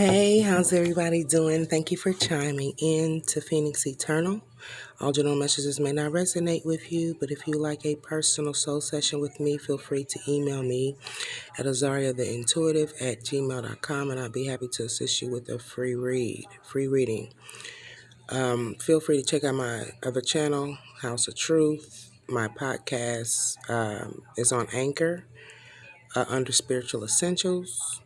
Hey, how's everybody doing? Thank you for chiming in to Phoenix Eternal. All general messages may not resonate with you, but if you like a personal soul session with me, feel free to email me at azariadevine@gmail.com, and I'll be happy to assist you with a free reading. Feel free to check out my other channel, House of Truth. My podcast is on Anchor under Spiritual Essentials.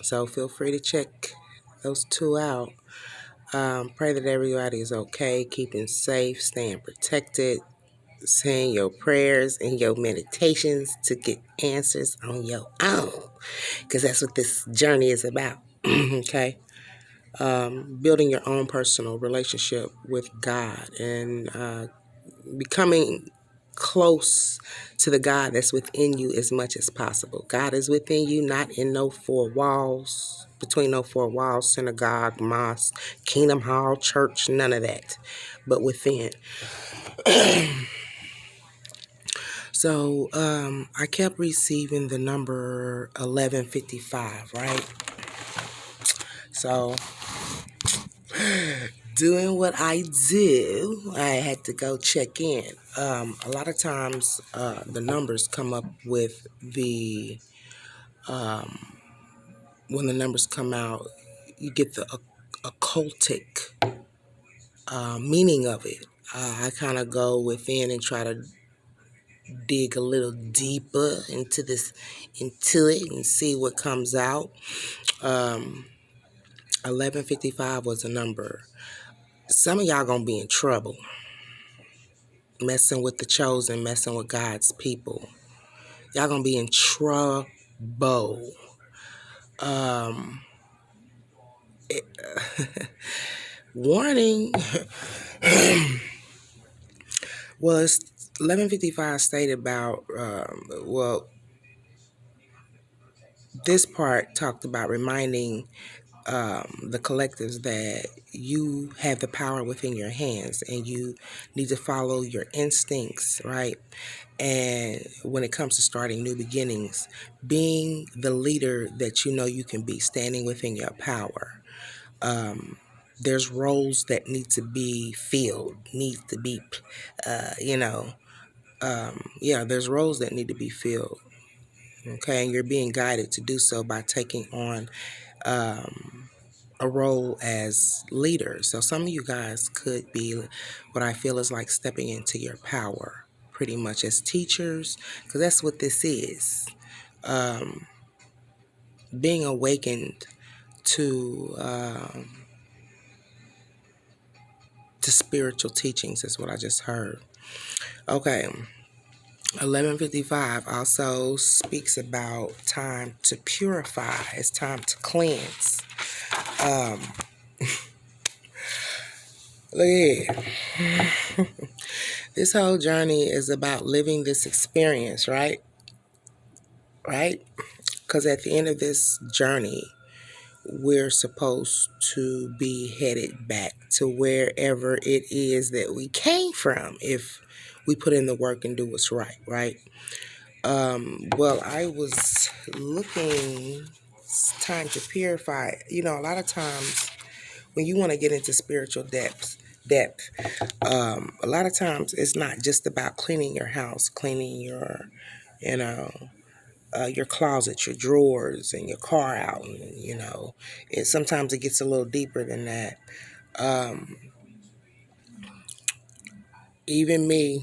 So feel free to check those two out. Pray that everybody is okay, keeping safe, staying protected, saying your prayers and your meditations to get answers on your own, because that's what this journey is about. Okay. Building your own personal relationship with God and becoming close to the God that's within you as much as possible. God is within you, not in no four walls, between no four walls, synagogue, mosque, kingdom hall, church, none of that, but within. So I kept receiving the number 1155, right? So doing what I do, I had to go check in. A lot of times the numbers come up with when the numbers come out, you get the occultic meaning of it. I kind of go within and try to dig a little deeper into it and see what comes out. 1155 was a number. Some of y'all gonna be in trouble messing with the chosen, messing with God's people. Y'all gonna be in trouble. Warning. Well, it's 1155 stated about, this part talked about reminding the collectives that you have the power within your hands and you need to follow your instincts, right? And when it comes to starting new beginnings, being the leader that you know you can be, standing within your power. There's roles that need to be filled, there's roles that need to be filled. Okay, and you're being guided to do so by taking on a role as leader. So some of you guys could be what I feel is like stepping into your power, pretty much as teachers, because that's what this is. Being awakened to spiritual teachings is what I just heard. Okay. 1155 also speaks about time to purify. It's time to cleanse. Look at here. This whole journey is about living this experience, right? Right? Because at the end of this journey, we're supposed to be headed back to wherever it is that we came from if we put in the work and do what's right, right? Well, I was looking, it's time to purify. You know, a lot of times when you want to get into spiritual depth, a lot of times it's not just about cleaning your house, cleaning your closet, your drawers, and your car out. And, sometimes it gets a little deeper than that. Even me,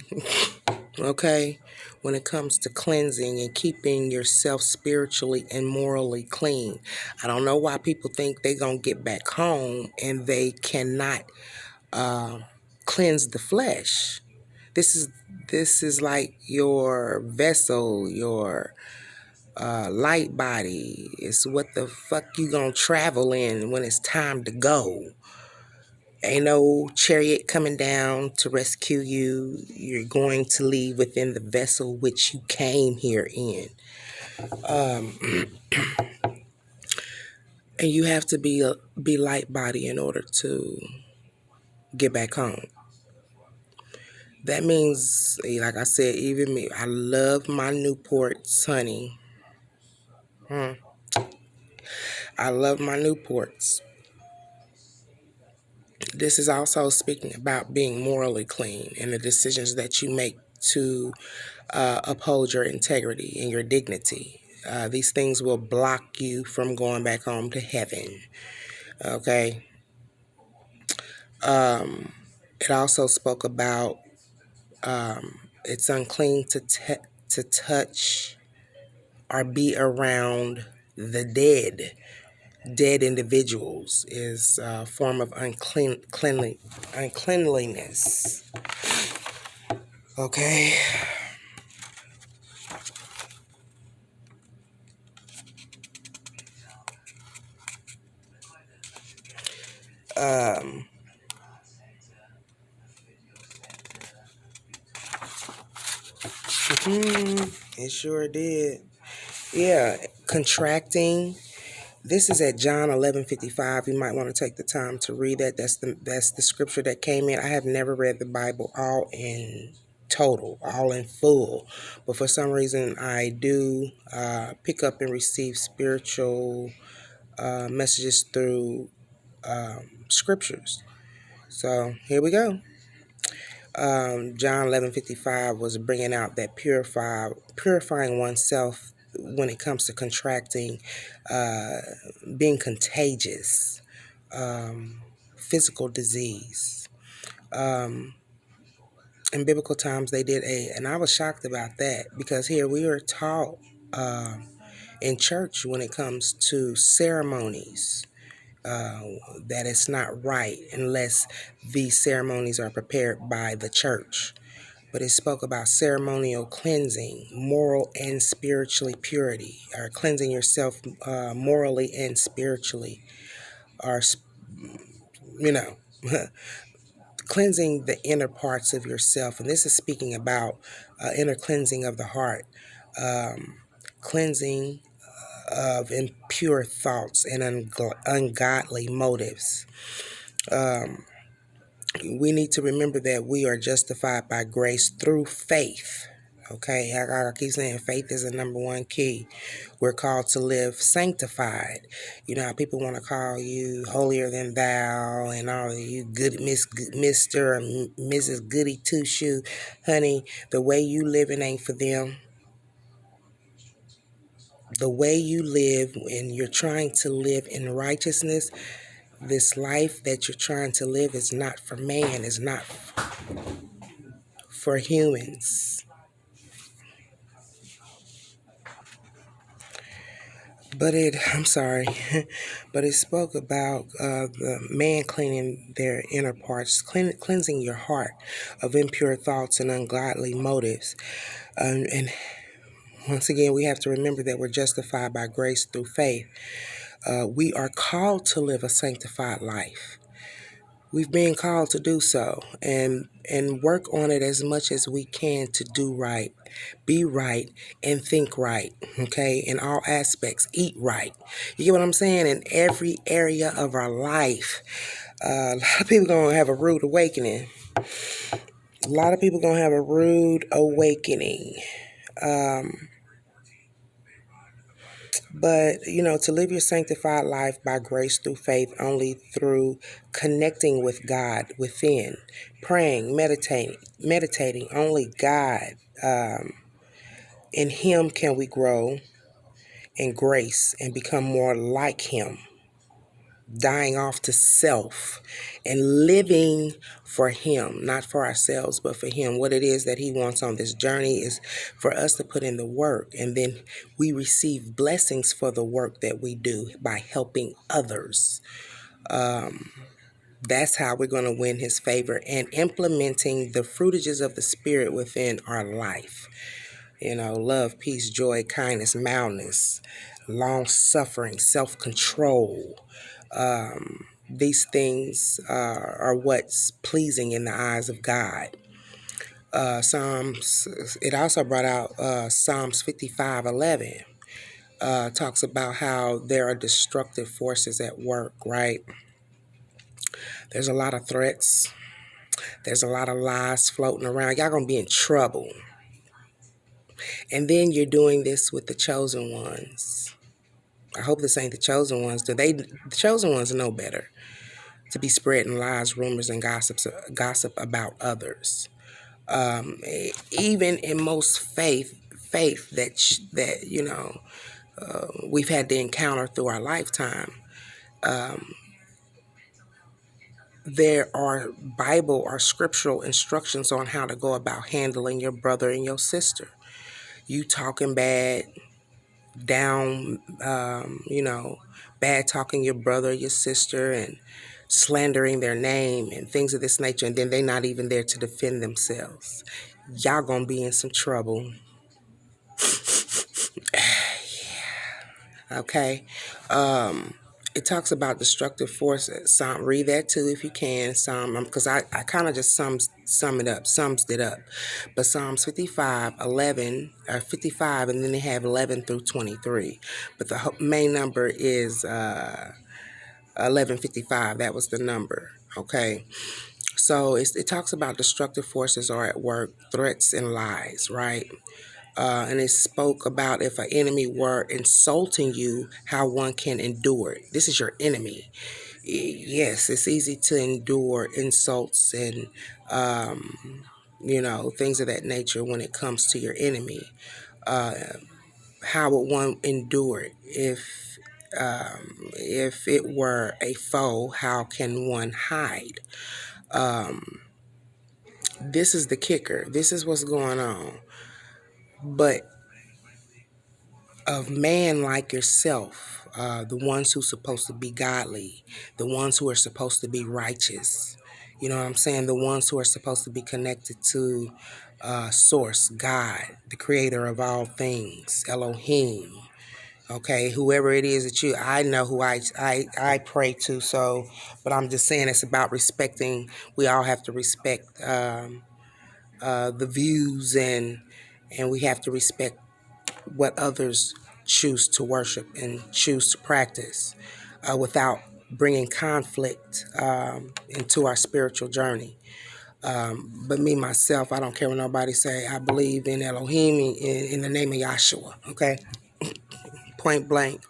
okay, when it comes to cleansing and keeping yourself spiritually and morally clean. I don't know why people think they're going to get back home and they cannot cleanse the flesh. This is like your vessel, your light body. It's what the fuck you gonna travel in when it's time to go. Ain't no chariot coming down to rescue you. You're going to leave within the vessel which you came here in. And you have to be light body in order to get back home. That means, like I said, even me, I love my Newports, honey. I love my Newports. This is also speaking about being morally clean and the decisions that you make to uphold your integrity and your dignity. These things will block you from going back home to heaven. Okay. It also spoke about it's unclean to touch or be around the dead. Dead individuals is a form of uncleanliness. Okay. Um, it sure did. Yeah, contracting. This is at John 11:55. You might want to take the time to read that. That's the scripture that came in. I have never read the Bible all in total, all in full, but for some reason I do pick up and receive spiritual messages through scriptures. So here we go. John 11:55 was bringing out that purifying oneself when it comes to contracting, uh, being contagious, physical disease. In biblical times, they did and I was shocked about that because here we are taught in church when it comes to ceremonies. That it's not right unless these ceremonies are prepared by the church. But it spoke about ceremonial cleansing, moral and spiritually purity, or cleansing yourself morally and spiritually, or, you know, cleansing the inner parts of yourself. And this is speaking about inner cleansing of the heart, cleansing of impure thoughts and ungodly motives. We need to remember that we are justified by grace through faith. Okay, I keep saying faith is the number one key. We're called to live sanctified. You know how people want to call you holier than thou and all of you good Mr. or Mrs. Goody Two Shoe. Honey, the way you living ain't for them. The way you live when you're trying to live in righteousness, this life that you're trying to live is not for man, it's not for humans. I'm sorry, but it spoke about the man cleaning their inner parts, cleansing your heart of impure thoughts and ungodly motives. And once again, we have to remember that we're justified by grace through faith. We are called to live a sanctified life. We've been called to do so and work on it as much as we can to do right, be right, and think right, okay? In all aspects, eat right. You get what I'm saying? In every area of our life. A lot of people going to have a rude awakening. A lot of people going to have a rude awakening. But, to live your sanctified life by grace through faith only through connecting with God within, praying, meditating only God. In Him can we grow in grace and become more like Him, dying off to self and living for Him, not for ourselves, but for Him. What it is that He wants on this journey is for us to put in the work, and then we receive blessings for the work that we do by helping others. That's how we're going to win His favor and implementing the fruitages of the Spirit within our life. Love, peace, joy, kindness, mildness, long suffering, self-control. These things are what's pleasing in the eyes of God. It also brought out Psalms 55:11. Talks about how there are destructive forces at work, right? There's a lot of threats. There's a lot of lies floating around. Y'all gonna be in trouble. And then you're doing this with the chosen ones. I hope this ain't the chosen ones. The chosen ones know better to be spreading lies, rumors, and gossip about others. Even in most faith that we've had to encounter through our lifetime, there are Bible or scriptural instructions on how to go about handling your brother and your sister. You talking bad, down, bad talking your brother, your sister, and slandering their name and things of this nature, and then they're not even there to defend themselves. Y'all gonna be in some trouble. Okay. It talks about destructive forces. Read that too if you can. Because I kind of just sums it up. But Psalms 55, 11, 55, and then they have 11 through 23. But the main number is 1155. That was the number. Okay. So it talks about destructive forces are at work, threats and lies, right? And it spoke about if an enemy were insulting you, how one can endure it. This is your enemy. Yes, it's easy to endure insults and, things of that nature when it comes to your enemy. How would one endure it if it were a foe? How can one hide? This is the kicker. This is what's going on. But of man like yourself, the ones who are supposed to be godly, the ones who are supposed to be righteous, you know what I'm saying? The ones who are supposed to be connected to Source, God, the creator of all things, Elohim. Okay, whoever it is that I know who I pray to. So, but I'm just saying it's about respecting. We all have to respect the views and we have to respect what others choose to worship and choose to practice without bringing conflict into our spiritual journey. But me, myself, I don't care what nobody say. I believe in Elohim in the name of Yahshua, okay? Point blank.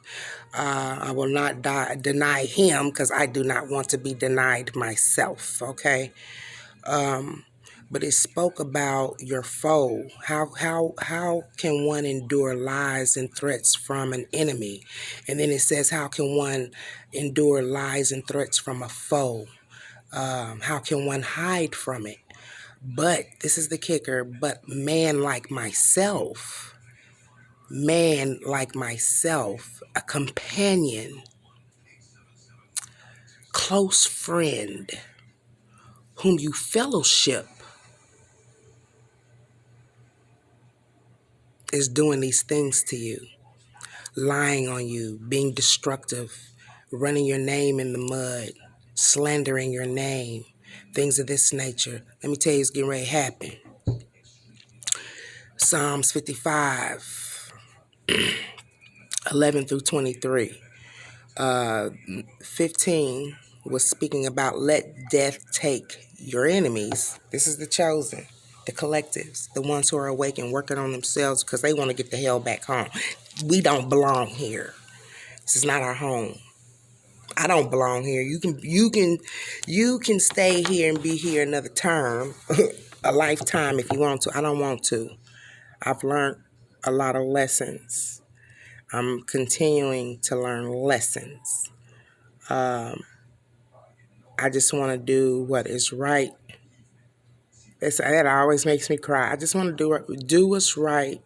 I will not deny him because I do not want to be denied myself, okay? But it spoke about your foe. How can one endure lies and threats from an enemy? And then it says, how can one endure lies and threats from a foe? How can one hide from it? But this is the kicker. But man like myself, a companion, close friend, whom you fellowship, is doing these things to you, lying on you, being destructive, running your name in the mud, slandering your name, things of this nature. Let me tell you, it's getting ready to happen. Psalms 55, 11 through 23. 15 was speaking about let death take your enemies. This is the chosen, the collectives, the ones who are awake and working on themselves because they want to get the hell back home. We don't belong here. This is not our home. I don't belong here. You can stay here and be here another term, a lifetime if you want to. I don't want to. I've learned a lot of lessons. I'm continuing to learn lessons. I just want to do what is right. That always makes me cry. I just want to do what's right.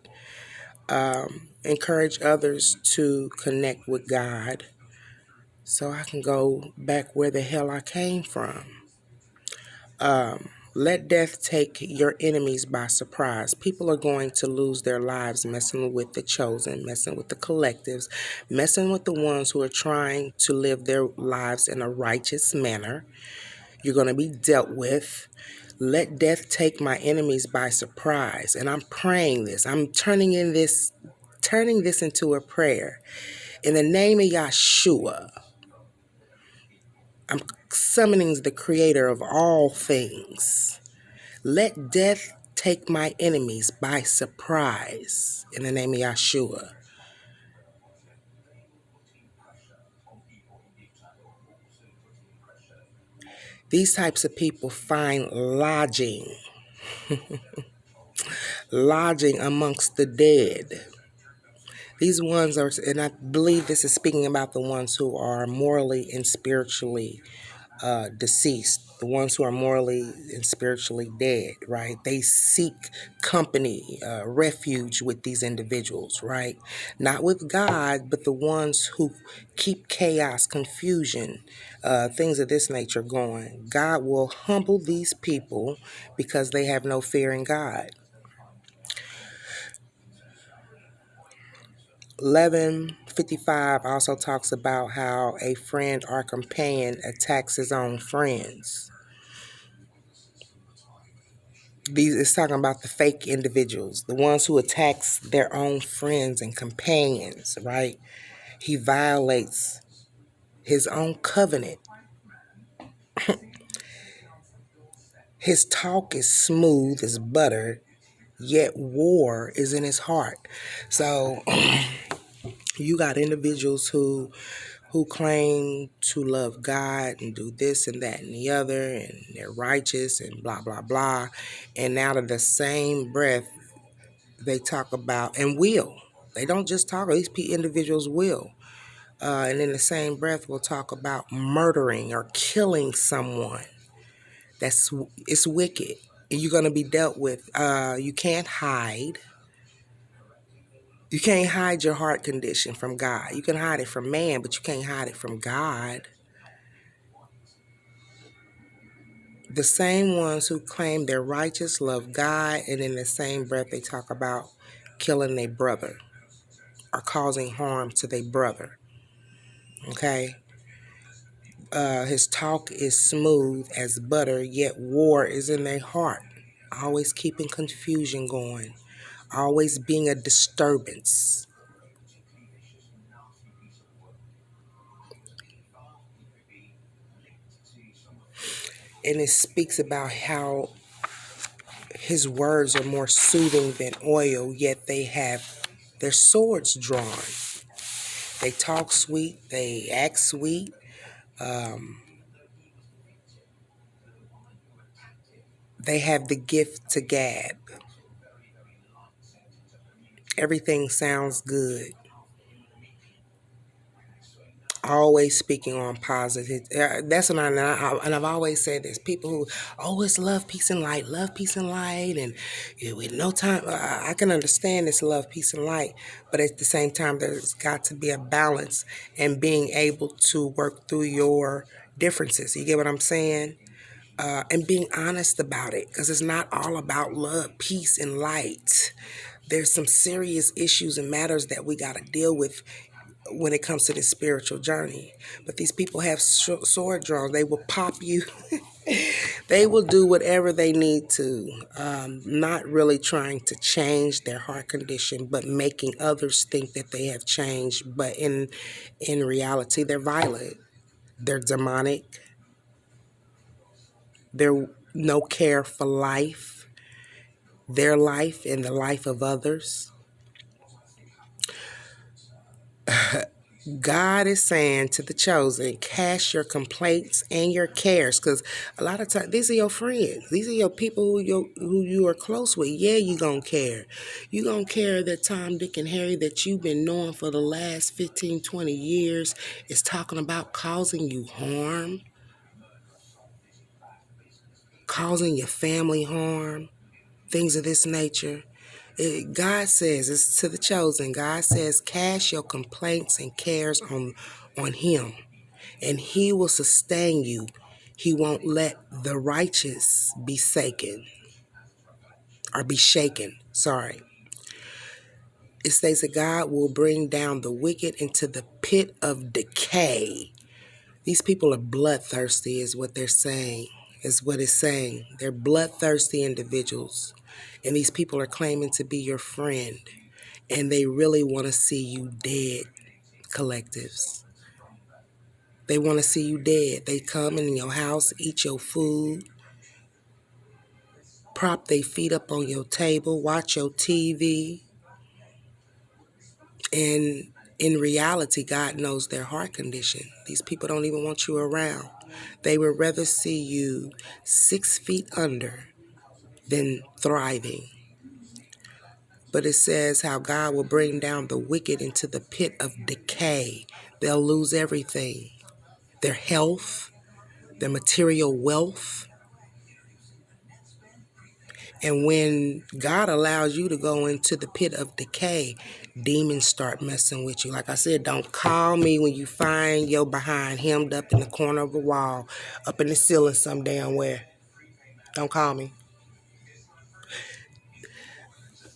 Encourage others to connect with God so I can go back where the hell I came from. Let death take your enemies by surprise. People are going to lose their lives messing with the chosen, messing with the collectives, messing with the ones who are trying to live their lives in a righteous manner. You're going to be dealt with. Let death take my enemies by surprise. And I'm praying this. I'm turning this into a prayer. In the name of Yahshua, I'm summoning the creator of all things. Let death take my enemies by surprise. In the name of Yahshua. These types of people find lodging amongst the dead. These ones are, and I believe this is speaking about the ones who are morally and spiritually deceased, the ones who are morally and spiritually dead, right? They seek company, refuge with these individuals, right? Not with God, but the ones who keep chaos, confusion, things of this nature going. God will humble these people because they have no fear in God. 1155 also talks about how a friend or companion attacks his own friends. It's talking about the fake individuals, the ones who attacks their own friends and companions, right? He violates his own covenant. His talk is smooth as butter, yet war is in his heart. So you got individuals who claim to love God and do this and that and the other, and they're righteous and blah, blah, blah. And out of the same breath, they talk about, and will. They don't just talk, these individuals will. And in the same breath, we'll talk about murdering or killing someone. It's wicked. You're going to be dealt with. You can't hide. You can't hide your heart condition from God. You can hide it from man, but you can't hide it from God. The same ones who claim they're righteous love God, and in the same breath they talk about killing their brother or causing harm to their brother. Okay? His talk is smooth as butter, yet war is in their heart. Always keeping confusion going. Always being a disturbance. And it speaks about how his words are more soothing than oil, yet they have their swords drawn. They talk sweet, they act sweet. They have the gift to gab. Everything sounds good. Always speaking on positive. That's what and I've always said this. People who always love, peace, and light, and with no time. I can understand this love, peace, and light, but at the same time, there's got to be a balance and being able to work through your differences. You get what I'm saying? And being honest about it, because it's not all about love, peace, and light. There's some serious issues and matters that we got to deal with when it comes to this spiritual journey. But these people have sword drawn. They will pop you. They will do whatever they need to, not really trying to change their heart condition, but making others think that they have changed. But in reality, they're violent. They're demonic. They're no care for life, their life, and the life of others. God is saying to the chosen, cast your complaints and your cares, because a lot of times these are your friends. These are your people who you are close with. Yeah, you gonna care. You gonna care that Tom, Dick, and Harry that you've been knowing for the last 15, 20 years is talking about causing you harm, causing your family harm, things of this nature. God says, it's to the chosen. God says, cast your complaints and cares on him, and he will sustain you. He won't let the righteous be shaken. Sorry. It says that God will bring down the wicked into the pit of decay. These people are bloodthirsty, is what they're saying, is what it's saying. They're bloodthirsty individuals. And these people are claiming to be your friend. And they really want to see you dead, collectives. They want to see you dead. They come in your house, eat your food, prop their feet up on your table, watch your TV, and in reality, God knows their heart condition. These people don't even want you around. They would rather see you 6 feet under than thriving. But it says how God will bring down the wicked into the pit of decay. They'll lose everything. Their health, their material wealth. And when God allows you to go into the pit of decay, demons start messing with you. Like I said, don't call me when you find your behind hemmed up in the corner of a wall, up in the ceiling some damn where. Don't call me.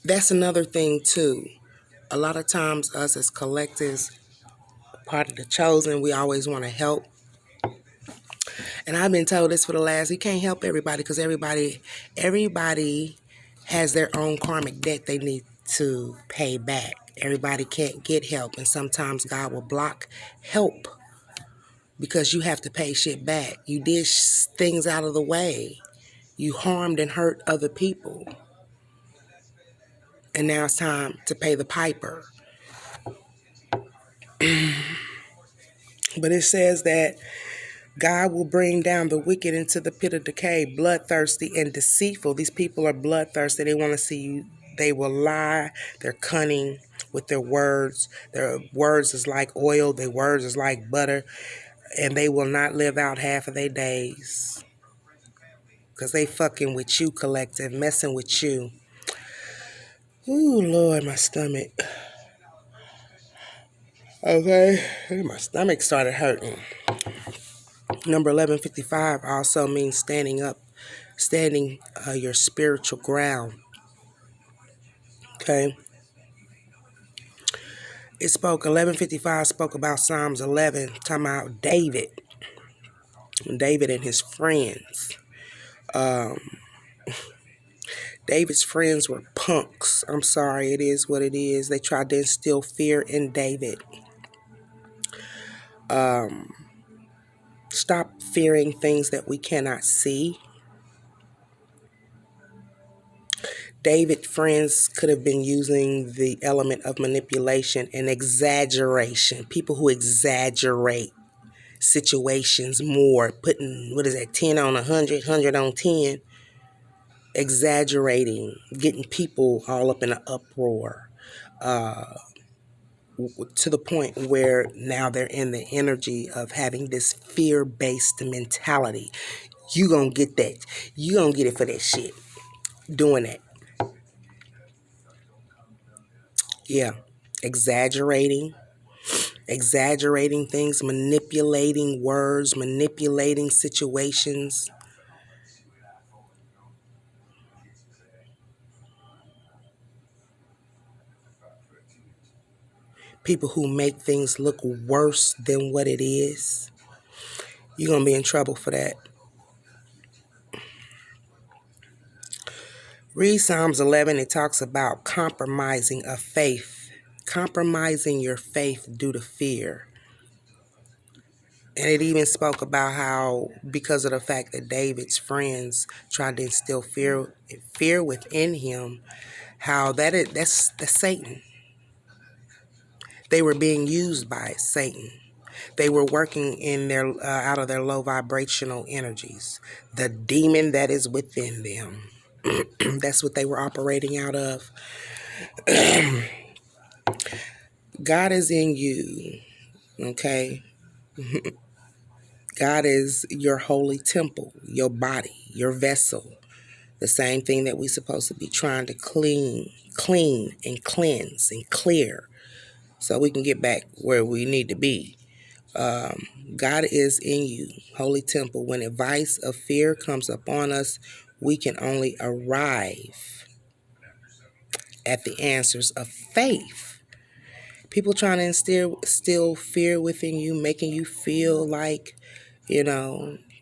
That's another thing too. A lot of times us as collectives, part of the chosen, we always want to help. And I've been told this for the last, you can't help everybody because everybody has their own karmic debt they need to pay back. Everybody can't get help. And sometimes God will block help because you have to pay shit back. You did things out of the way. You harmed and hurt other people. And now it's time to pay the piper. But it says that God will bring down the wicked into the pit of decay, bloodthirsty and deceitful. These people are bloodthirsty. They want to see you. They will lie. They're cunning with their words. Their words is like oil. Their words is like butter. And they will not live out half of their days. Because they fucking with you, collective, messing with you. Ooh, Lord, my stomach. Okay, my stomach started hurting. Number 1155 also means standing up, standing your spiritual ground. Okay. It spoke, 1155 spoke about Psalms 11, talking about David and his friends. David's friends were punks. I'm sorry, it is what it is. They tried to instill fear in David. Stop fearing things that we cannot see. David's friends could have been using the element of manipulation and exaggeration. People who exaggerate situations more, putting, 10 on 100, 100 on 10, exaggerating, getting people all up in an uproar, to the point where now they're in the energy of having this fear-based mentality. You gonna get that. You gonna get it for that shit. Doing that. Yeah. Exaggerating things, manipulating words, manipulating situations. People who make things look worse than what it is. You're going to be in trouble for that. Read Psalms 11. It talks about compromising a faith. Compromising your faith due to fear. And it even spoke about how, because of the fact that David's friends tried to instill fear within him, how that's Satan. They were being used by Satan. They were working in their out of their low vibrational energies. The demon that is within them. That's what they were operating out of. God is in you. Okay? God is your holy temple, your body, your vessel. The same thing that we're supposed to be trying to clean and cleanse and clear so we can get back where we need to be. God is in you, holy temple. When advice of fear comes upon us, we can only arrive at the answers of faith. People trying to instill fear within you, making you feel like,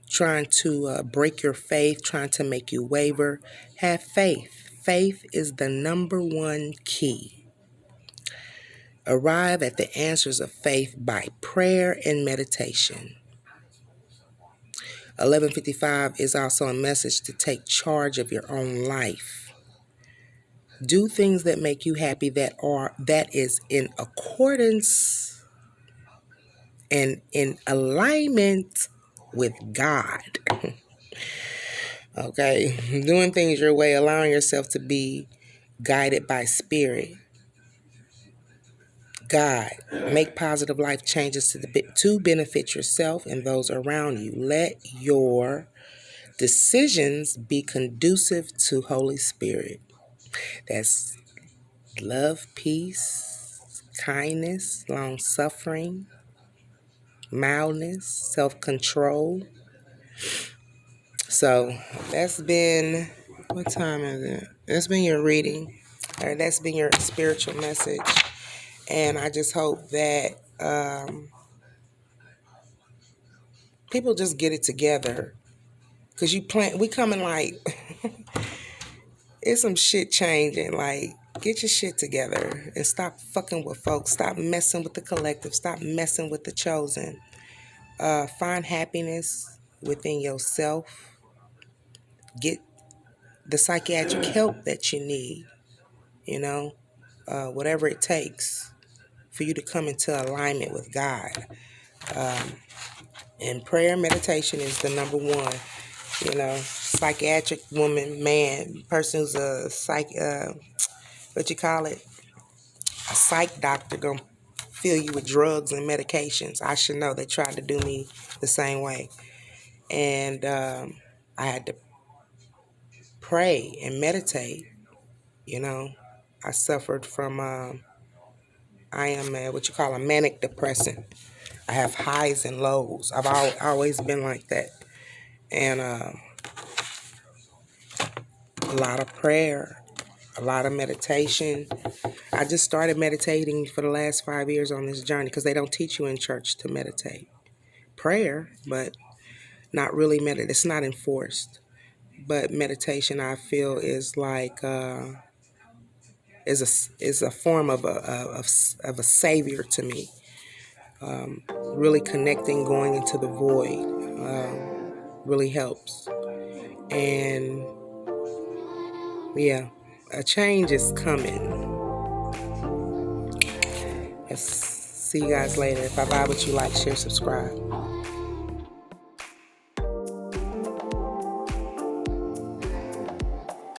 trying to break your faith, trying to make you waver. Have faith. Faith is the number one key. Arrive at the answers of faith by prayer and meditation. 1155 is also a message to take charge of your own life. Do things that make you happy, that is in accordance and in alignment with God. Okay? Doing things your way, allowing yourself to be guided by spirit. God, make positive life changes to benefit yourself and those around you. Let your decisions be conducive to Holy Spirit. That's love, peace, kindness, long suffering, mildness, self-control. So that's been, what time is it? That's been your reading, or that's been your spiritual message. And I just hope that people just get it together. Because we coming like, it's some shit changing. Like, get your shit together and stop fucking with folks. Stop messing with the collective. Stop messing with the chosen. Find happiness within yourself. Get the psychiatric help that you need, whatever it takes for you to come into alignment with God. And prayer and meditation is the number one. Psychiatric woman, man, person who's a a psych doctor gonna fill you with drugs and medications. I should know. They tried to do me the same way. And I had to pray and meditate. I suffered from, I am a manic depressant. I have highs and lows. I've always been like that. And a lot of prayer, a lot of meditation. I just started meditating for the last 5 years on this journey because they don't teach you in church to meditate. Prayer, but not really meditate. It's not enforced. But meditation, I feel, is like is a form of a savior to me. Really connecting, going into the void, really helps. And yeah, a change is coming. See you guys later. If I vibe with you, like, share, subscribe.